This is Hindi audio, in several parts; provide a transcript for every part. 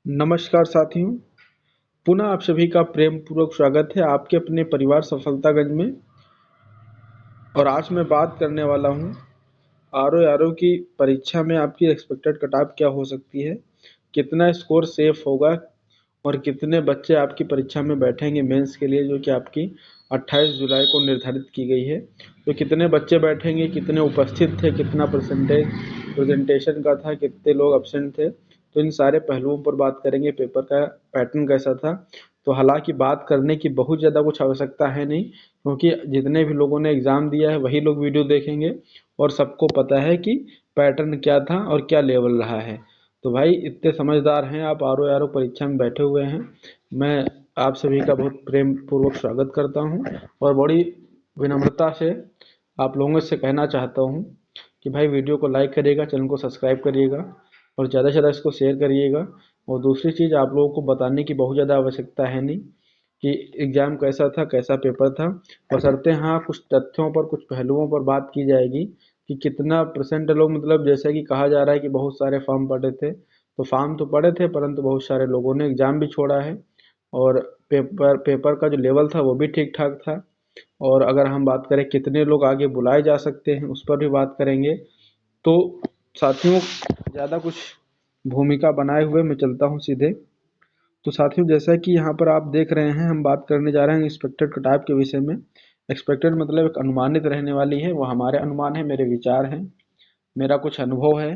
नमस्कार साथियों, पुनः आप सभी का प्रेम पूर्वक स्वागत है आपके अपने परिवार सफलतागंज में। और आज मैं बात करने वाला हूँ आरओ की परीक्षा में आपकी एक्सपेक्टेड कट ऑफ क्या हो सकती है, कितना स्कोर सेफ होगा और कितने बच्चे आपकी परीक्षा में बैठेंगे मेंस के लिए, जो कि आपकी 28 जुलाई को निर्धारित की गई है। तो कितने बच्चे बैठेंगे, कितने उपस्थित थे, कितना परसेंटेज प्रेजेंटेशन का था, कितने लोग एब्सेंट थे, तो इन सारे पहलुओं पर बात करेंगे। पेपर का पैटर्न कैसा था। तो हालांकि बात करने की बहुत ज़्यादा कुछ आवश्यकता है नहीं, क्योंकि जितने भी लोगों ने एग्ज़ाम दिया है वही लोग वीडियो देखेंगे और सबको पता है कि पैटर्न क्या था और क्या लेवल रहा है। तो भाई इतने समझदार हैं आप, आर परीक्षा में बैठे हुए हैं। मैं आप सभी का बहुत प्रेम पूर्वक स्वागत करता हूं और बड़ी विनम्रता से आप लोगों से कहना चाहता हूं कि भाई वीडियो को लाइक करिएगा, चैनल को सब्सक्राइब करिएगा और ज़्यादा से ज़्यादा इसको शेयर करिएगा। और दूसरी चीज़, आप लोगों को बताने की बहुत ज़्यादा आवश्यकता है नहीं कि एग्ज़ाम कैसा था, कैसा पेपर था। बशर्ते हाँ कुछ तथ्यों पर, कुछ पहलुओं पर बात की जाएगी कि कितना परसेंट लोग, मतलब जैसे कि कहा जा रहा है कि बहुत सारे फॉर्म पड़े थे, तो फॉर्म तो पड़े थे परंतु बहुत सारे लोगों ने एग्ज़ाम भी छोड़ा है। और पेपर का जो लेवल था वो भी ठीक ठाक था। और अगर हम बात करें कितने लोग आगे बुलाए जा सकते हैं, उस पर भी बात करेंगे। तो साथियों, ज़्यादा कुछ भूमिका बनाए हुए मैं चलता हूँ सीधे। तो साथियों, जैसा कि यहाँ पर आप देख रहे हैं, हम बात करने जा रहे हैं एक्सपेक्टेड कट-ऑफ के विषय में। एक्सपेक्टेड मतलब एक अनुमानित रहने वाली है, वो हमारे अनुमान है, मेरे विचार हैं, मेरा कुछ अनुभव है।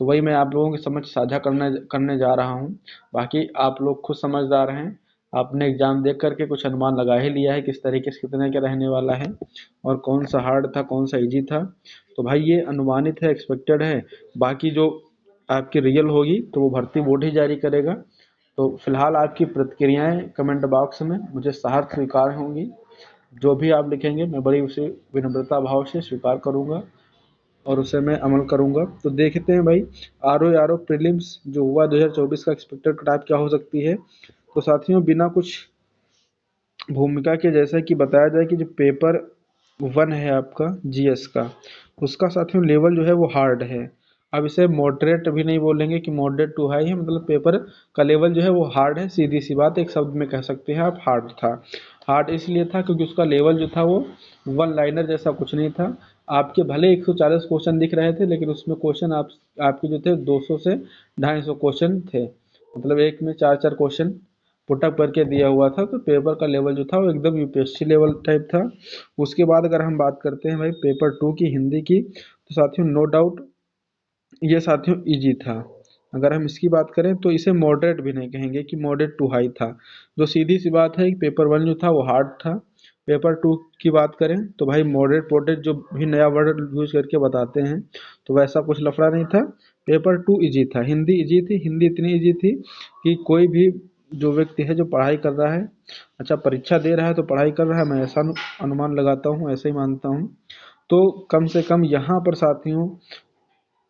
तो वही मैं आप लोगों के समझ साझा करने करने जा रहा हूँ। बाकी आप लोग खुद समझदार हैं, आपने एग्जाम देख करके कुछ अनुमान लगा ही लिया है किस तरीके से कितने का रहने वाला है और कौन सा हार्ड था, कौन सा इजी था। तो भाई ये अनुमानित है, एक्सपेक्टेड है। बाकी जो आपकी रियल होगी तो वो भर्ती बोर्ड ही जारी करेगा। तो फिलहाल आपकी प्रतिक्रियाएं कमेंट बॉक्स में मुझे सहर्ष स्वीकार होंगी। जो भी आप लिखेंगे मैं बड़ी उसे विनम्रता भाव से स्वीकार करूंगा और उसे मैं अमल करूंगा। तो देखते हैं भाई, आर ओ प्रीलिम्स जो हुआ 2024 का एक्सपेक्टेड कट ऑफ क्या हो सकती है। तो साथियों, बिना कुछ भूमिका के जैसा कि बताया जाए कि जो पेपर 1 है आपका जीएस का, उसका साथियों लेवल जो है वो हार्ड है। अब इसे मॉडरेट भी नहीं बोलेंगे कि मॉडरेट टू हाई है, मतलब पेपर का लेवल जो है वो हार्ड है। सीधी सी बात, एक शब्द में कह सकते हैं आप, हार्ड था। हार्ड इसलिए था क्योंकि उसका लेवल जो था वो वन लाइनर जैसा कुछ नहीं था। आपके भले 140 क्वेश्चन दिख रहे थे, लेकिन उसमें क्वेश्चन आपके जो थे 200 से 250 क्वेश्चन थे, मतलब एक में चार चार क्वेश्चन पुटअप करके दिया हुआ था। तो पेपर का लेवल जो था वो एकदम यूपीएससी लेवल टाइप था। उसके बाद अगर हम बात करते हैं भाई पेपर 2 की, हिंदी की, तो साथियों नो डाउट ये साथियों इजी था। अगर हम इसकी बात करें तो इसे मॉडरेट भी नहीं कहेंगे कि मॉडरेट टू हाई था। जो सीधी सी बात है कि पेपर 1 जो था वो हार्ड था। पेपर 2 की बात करें तो भाई मॉडरेट पोडरेट जो भी नया वर्ड यूज करके बताते हैं, तो वैसा कुछ लफड़ा नहीं था। पेपर 2 इजी था, हिंदी इजी थी। हिंदी इतनी इजी थी कि कोई भी जो व्यक्ति है जो पढ़ाई कर रहा है, अच्छा परीक्षा दे रहा है तो पढ़ाई कर रहा है, मैं ऐसा अनुमान लगाता हूँ, ऐसे ही मानता हूँ। तो कम से कम यहाँ पर साथियों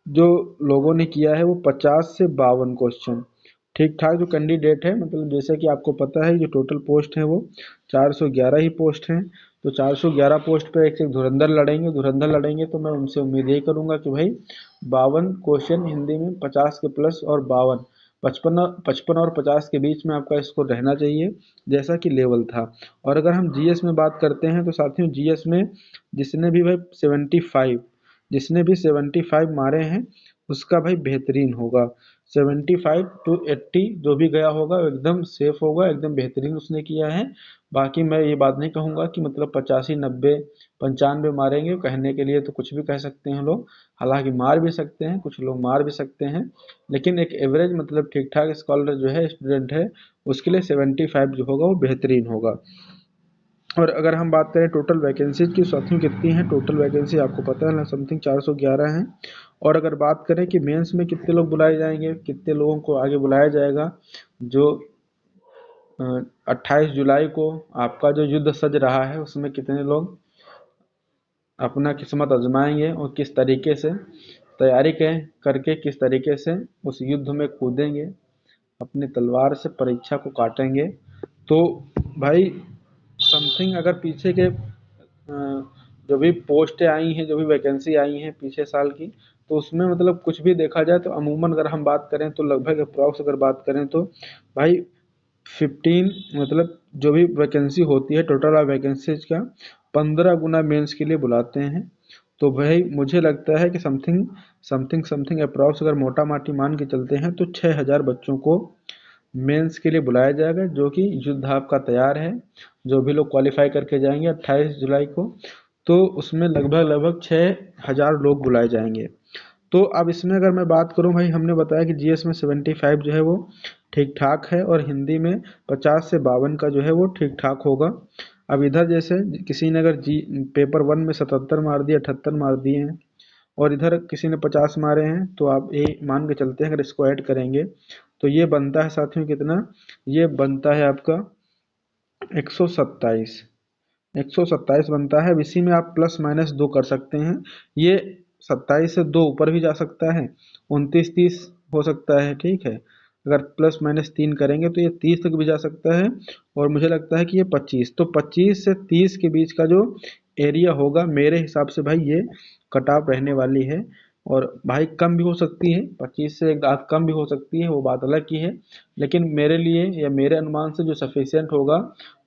जो लोगों ने किया है वो 50 से 52 क्वेश्चन ठीक ठाक जो कैंडिडेट है, मतलब जैसे कि आपको पता है जो टोटल पोस्ट है वो 411 ही पोस्ट हैं। तो 411 पोस्ट पे एक धुरंधर लड़ेंगे, धुरंधर लड़ेंगे। तो मैं उनसे उम्मीद यही करूंगा कि भाई 52 क्वेश्चन हिंदी में, 50 के प्लस और 52, 55 और 50 के बीच में आपका स्कोर रहना चाहिए, जैसा कि लेवल था। और अगर हम जीएस में बात करते हैं तो साथियों जीएस में जिसने भी भाई 75, जिसने भी 75 मारे हैं उसका भाई बेहतरीन होगा। 75 टू 80 जो भी गया होगा वो एकदम सेफ होगा, एकदम बेहतरीन उसने किया है। बाकी मैं ये बात नहीं कहूँगा कि मतलब 85 90 95 मारेंगे, कहने के लिए तो कुछ भी कह सकते हैं लोग। हालांकि मार भी सकते हैं, कुछ लोग मार भी सकते हैं, लेकिन एक एवरेज मतलब ठीक ठाक स्कॉलर जो है, स्टूडेंट है, उसके लिए 75 जो होगा वो बेहतरीन होगा। और अगर हम बात करें टोटल वैकेंसीज की, साथियों कितनी है टोटल वैकेंसी आपको पता है ना, समथिंग 411 है। और अगर बात करें कि मेंस में कितने लोग बुलाए जाएंगे, कितने लोगों को आगे बुलाया जाएगा, जो 28 जुलाई को आपका जो युद्ध सज रहा है उसमें कितने लोग अपना किस्मत आजमाएंगे और किस तरीके से तैयारी करके किस तरीके से उस युद्ध में कूदेंगे, अपनी तलवार से परीक्षा को काटेंगे। तो भाई समथिंग अगर पीछे के जो भी पोस्टें आई हैं, जो भी वैकेंसी आई हैं पिछले साल की, तो उसमें मतलब कुछ भी देखा जाए तो अमूमन अगर हम बात करें तो लगभग अप्रॉक्स अगर बात करें तो भाई 15 मतलब जो भी वैकेंसी होती है टोटल ऑफ वैकेंसीज का 15 गुना मेंस के लिए बुलाते हैं। तो भाई मुझे लगता है कि समथिंग समथिंग समथिंग अप्रॉक्स अगर मोटा माटी मान के चलते हैं तो 6000 बच्चों को मेंस के लिए बुलाया जाएगा, जो कि युद्ध आपका तैयार है। जो भी लोग क्वालिफाई करके जाएंगे 28 जुलाई को, तो उसमें लगभग लगभग 6000 लोग बुलाए जाएंगे। तो अब इसमें अगर मैं बात करूं भाई, हमने बताया कि जीएस में 75 जो है वो ठीक ठाक है और हिंदी में 50 से 52 का जो है वो ठीक ठाक होगा। अब इधर जैसे किसी ने अगर जी पेपर 1 में 77 मार दिए, 78 मार दिए हैं और इधर किसी ने 50 मारे हैं, तो आप ये मान के चलते हैं अगर इसको ऐड करेंगे तो ये बनता है साथियों कितना, ये बनता है आपका 127। 127 बनता है। अब इसी में आप प्लस माइनस 2 कर सकते हैं। ये 27 से 2 ऊपर भी जा सकता है, 29-30 हो सकता है, ठीक है। अगर प्लस माइनस 3 करेंगे तो ये 30 तक भी जा सकता है। और मुझे लगता है कि ये 25, तो 25 से 30 के बीच का जो एरिया होगा मेरे हिसाब से भाई ये कट ऑफ रहने वाली है। और भाई कम भी हो सकती है, 25 से एक आध कम भी हो सकती है, वो बात अलग की है। लेकिन मेरे लिए या मेरे अनुमान से जो सफिशियंट होगा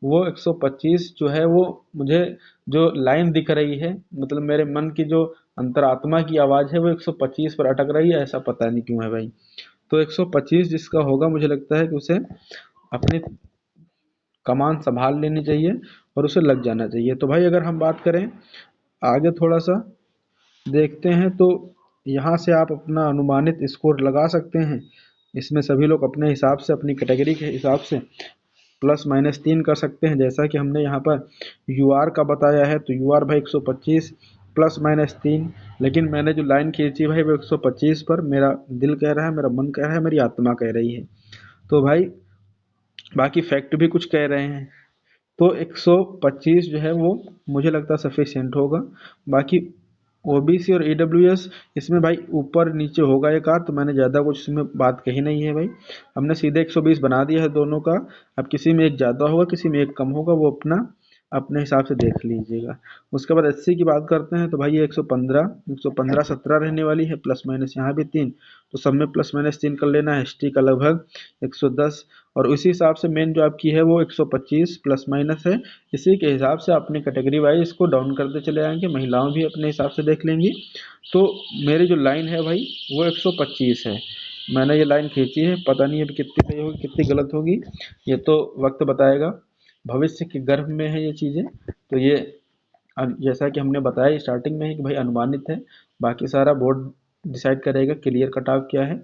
वो 125 जो है वो मुझे जो लाइन दिख रही है, मतलब मेरे मन की जो अंतरात्मा की आवाज़ है वो 125 पर अटक रही है, ऐसा पता नहीं क्यों है भाई। तो 125 जिसका होगा मुझे लगता है कि उसे अपनी कमान संभाल लेनी चाहिए और उसे लग जाना चाहिए। तो भाई अगर हम बात करें आगे थोड़ा सा देखते हैं तो यहाँ से आप अपना अनुमानित स्कोर लगा सकते हैं। इसमें सभी लोग अपने हिसाब से अपनी कैटेगरी के हिसाब से प्लस माइनस 3 कर सकते हैं। जैसा कि हमने यहाँ पर यू आर का बताया है तो यू आर भाई 125 प्लस माइनस 3, लेकिन मैंने जो लाइन खींची भाई वो 125 पर मेरा दिल कह रहा है, मेरा मन कह रहा है, मेरी आत्मा कह रही है। तो भाई बाकी फैक्ट भी कुछ कह रहे हैं। तो 125 जो है वो मुझे लगता है सफिशिएंट होगा। बाकी ओबीसी और ईडब्ल्यूएस इसमें भाई ऊपर नीचे होगा एक आध, तो मैंने ज़्यादा कुछ इसमें बात कही नहीं है भाई। हमने सीधे 120 बना दिया है दोनों का। अब किसी में एक ज़्यादा होगा किसी में एक कम होगा, वो अपना अपने हिसाब से देख लीजिएगा। उसके बाद एससी की बात करते हैं तो भाई ये 115 17 रहने वाली है, प्लस माइनस यहाँ भी 3, तो सब में प्लस माइनस 3 कर लेना है। एसटी का लगभग 110, और उसी हिसाब से मेन जो आपकी है वो 125 प्लस माइनस है। इसी के हिसाब से अपनी कैटेगरी वाइज इसको डाउन करते चले आएंगे, महिलाओं भी अपने हिसाब से देख लेंगी। तो मेरी जो लाइन है भाई वो 125 है, मैंने ये लाइन खींची है। पता नहीं अभी कितनी सही होगी कितनी गलत होगी, ये तो वक्त बताएगा। भविष्य के गर्भ में है ये चीज़ें। तो ये जैसा कि हमने बताया स्टार्टिंग में है कि भाई अनुमानित है, बाकी सारा बोर्ड डिसाइड करेगा क्लियर कट ऑफ क्या है।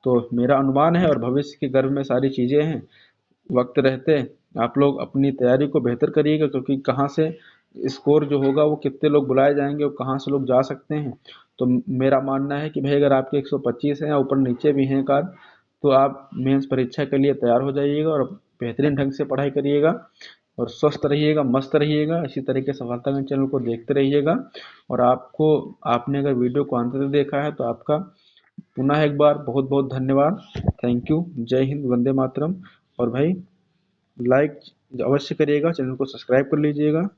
तो मेरा अनुमान है और भविष्य के गर्भ में सारी चीज़ें हैं। वक्त रहते आप लोग अपनी तैयारी को बेहतर करिएगा, क्योंकि कहाँ से स्कोर जो होगा वो कितने लोग बुलाए जाएंगे और कहाँ से लोग जा सकते हैं। तो मेरा मानना है कि भाई अगर आपके 125 हैं या ऊपर नीचे भी हैं कार्ड, तो आप मेंस परीक्षा के लिए तैयार हो जाइएगा और बेहतरीन ढंग से पढ़ाई करिएगा और स्वस्थ रहिएगा, मस्त रहिएगा। इसी तरीके से सफलतागंज चैनल को देखते रहिएगा। और आपको आपने अगर वीडियो को अंत तक देखा है तो आपका पुनः एक बार बहुत बहुत धन्यवाद। Thank you. जय हिंद, वंदे मातरम। और भाई लाइक अवश्य करिएगा, चैनल को सब्सक्राइब कर लीजिएगा।